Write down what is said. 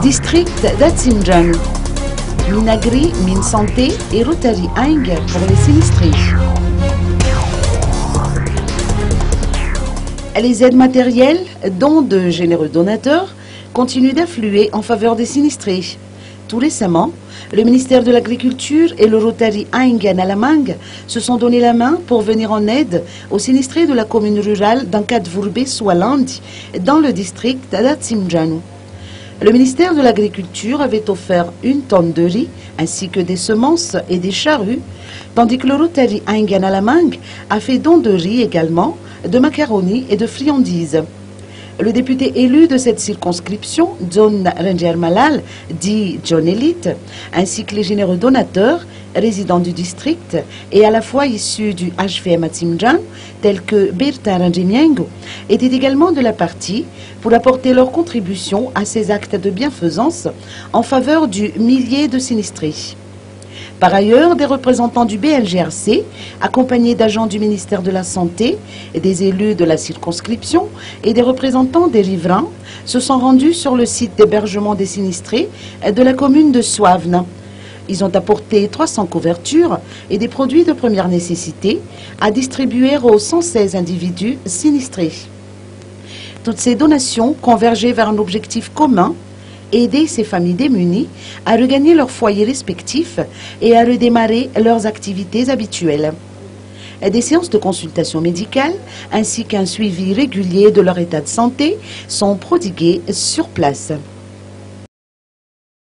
District d'Atsimjan, Minagri, Min Santé et Rotary Aing pour les sinistrés. Les aides matérielles, dont de généreux donateurs, continuent d'affluer en faveur des sinistrés. Tout récemment, le ministère de l'Agriculture et le Rotary Aing Nalamang se sont donné la main pour venir en aide aux sinistrés de la commune rurale d'Ankad-Vurbe-Swalandi dans le district d'Atsimjan. Le ministère de l'Agriculture avait offert 1 tonne de riz ainsi que des semences et des charrues, tandis que le Rotary Aing Nalamang a fait don de riz également, de macaronis et de friandises. Le député élu de cette circonscription, John Ranger Malal, dit John Elite, ainsi que les généreux donateurs, résidents du district et à la fois issus du HVM Atsimjan, tels que Berta Ranjemiengo, étaient également de la partie pour apporter leur contribution à ces actes de bienfaisance en faveur du millier de sinistrés. Par ailleurs, des représentants du BLGRC, accompagnés d'agents du ministère de la Santé, des élus de la circonscription et des représentants des riverains, se sont rendus sur le site d'hébergement des sinistrés de la commune de Soavna. Ils ont apporté 300 couvertures et des produits de première nécessité à distribuer aux 116 individus sinistrés. Toutes ces donations convergeaient vers un objectif commun: aider ces familles démunies à regagner leurs foyers respectifs et à redémarrer leurs activités habituelles. Des séances de consultation médicale ainsi qu'un suivi régulier de leur état de santé sont prodiguées sur place.